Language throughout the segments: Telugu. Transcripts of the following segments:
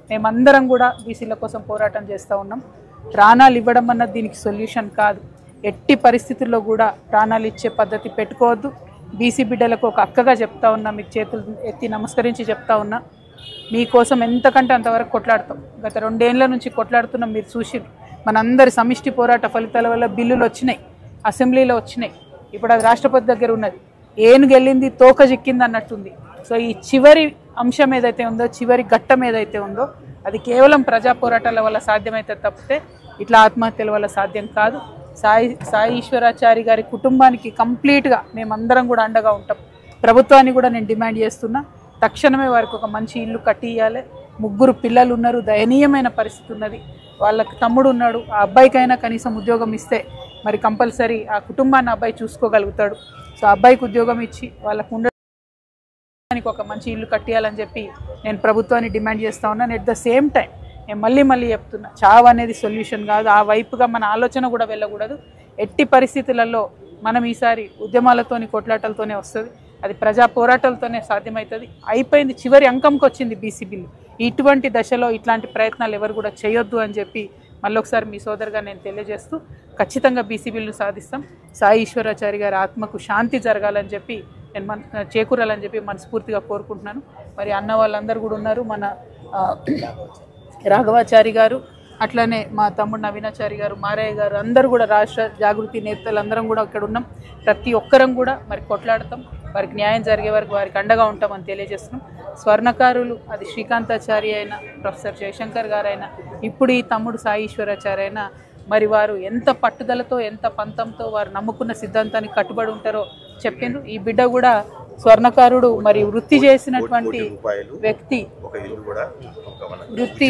మేమందరం కూడా బీసీల కోసం పోరాటం చేస్తూ ఉన్నాం. ప్రాణాలు ఇవ్వడం అన్నది దీనికి సొల్యూషన్ కాదు. ఎట్టి పరిస్థితుల్లో కూడా ప్రాణాలు ఇచ్చే పద్ధతి పెట్టుకోవద్దు. బీసీ బిడ్డలకు ఒక అక్కగా చెప్తా ఉన్నా, మీకు చేతులు ఎత్తి నమస్కరించి చెప్తా ఉన్నా, మీకోసం ఎంతకంటే అంతవరకు కొట్లాడతాం. గత 2 ఏళ్ల నుంచి కొట్లాడుతున్నాం. మీరు చూసిరు మనందరి సమిష్టి పోరాట ఫలితాల వల్ల బిల్లులు వచ్చినాయి, అసెంబ్లీలో వచ్చినాయి. ఇప్పుడు అది రాష్ట్రపతి దగ్గర ఉన్నది. ఏనుగు వెళ్ళింది తోక చిక్కింది అన్నట్టుంది. సో ఈ చివరి అంశం ఏదైతే ఉందో, చివరి ఘట్టం ఏదైతే ఉందో, అది కేవలం ప్రజా పోరాటాల వల్ల సాధ్యమైతే తప్పితే ఇట్లా ఆత్మహత్యల వల్ల సాధ్యం కాదు. సాయి ఈశ్వరాచారి గారి కుటుంబానికి కంప్లీట్గా మేమందరం కూడా అండగా ఉంటాం. ప్రభుత్వాన్ని కూడా నేను డిమాండ్ చేస్తున్నా, తక్షణమే వారికి ఒక మంచి ఇల్లు కట్టి ఇవ్వాలి. 3 పిల్లలు ఉన్నారు, దయనీయమైన పరిస్థితి ఉన్నది. వాళ్ళకి తమ్ముడు ఉన్నాడు. ఆ అబ్బాయికైనా కనీసం ఉద్యోగం ఇస్తే మరి కంపల్సరీ ఆ కుటుంబాన్ని అబ్బాయి చూసుకోగలుగుతాడు. సో అబ్బాయికి ఉద్యోగం ఇచ్చి వాళ్ళకు ఉండడానికి ఒక మంచి ఇల్లు కట్టియాలని చెప్పి నేను ప్రభుత్వాన్ని డిమాండ్ చేస్తూ ఉన్నాను. ఎట్ ద సేమ్ టైం నేను మళ్ళీ చెప్తున్నా, చావు అనేది సొల్యూషన్ కాదు. ఆ వైపుగా మన ఆలోచన కూడా వెళ్ళకూడదు. ఎట్టి పరిస్థితులలో మనం ఈసారి ఉద్యమాలతోని కొట్లాటలతోనే వస్తుంది. అది ప్రజా పోరాటాలతోనే సాధ్యమవుతుంది. అయిపోయింది, చివరి అంకంకి వచ్చింది బీసీ బిల్లు. ఇటువంటి దశలో ఇట్లాంటి ప్రయత్నాలు ఎవరు కూడా చేయొద్దు అని చెప్పి మళ్ళొకసారి మీ సోదరుగా నేను తెలియజేస్తూ, ఖచ్చితంగా బీసీ బిల్లు సాధిస్తాం. సాయి ఈశ్వరాచారి గారి ఆత్మకు శాంతి జరగాలని చెప్పి నేను చేకూరాలని చెప్పి మనస్ఫూర్తిగా కోరుకుంటున్నాను. మరి అన్న వాళ్ళందరూ కూడా ఉన్నారు, మన రాఘవాచారి గారు, అట్లనే మా తమ్ముడు నవీనాచారి గారు, మారయ్య గారు, అందరూ కూడా రాష్ట్ర జాగృతి నేతలు అందరం కూడా ఇక్కడ ఉన్నాం. ప్రతి ఒక్కరం కూడా మరి కొట్లాడతాం. వారికి న్యాయం జరిగే వరకు వారికి అండగా ఉంటామని తెలియజేస్తున్నాం. స్వర్ణకారులు అది శ్రీకాంతాచారి అయినా, ప్రొఫెసర్ జయశంకర్ గారైనా, ఇప్పుడు ఈ తమ్ముడు సాయి ఈశ్వరాచారి అయినా, మరి వారు ఎంత పట్టుదలతో ఎంత పంతంతో వారు నమ్ముకున్న సిద్ధాంతానికి కట్టుబడి ఉంటారో చెప్పిండ్రు. ఈ బిడ్డ కూడా స్వర్ణకారుడు మరి వృత్తి చేసినటువంటి వ్యక్తి, వృత్తి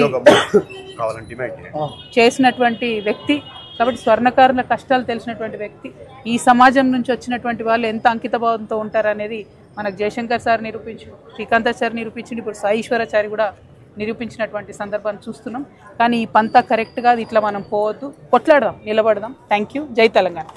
చేసినటువంటి వ్యక్తి కాబట్టి స్వర్ణకారుల కష్టాలు తెలిసినటువంటి వ్యక్తి. ఈ సమాజం నుంచి వచ్చినటువంటి వాళ్ళు ఎంత అంకితభావంతో ఉంటారనేది మనకు జయశంకర్ సార్ నిరూపించు, శ్రీకాంతాచారి నిరూపించింది, ఇప్పుడు సాయి ఈశ్వరాచారి కూడా నిరూపించినటువంటి సందర్భాన్ని చూస్తున్నాం. కానీ ఈ పంతా కరెక్ట్గా ఇట్లా మనం పోవద్దు, కొట్లాడదాం, నిలబడదాం. Thank you. జై తెలంగాణ.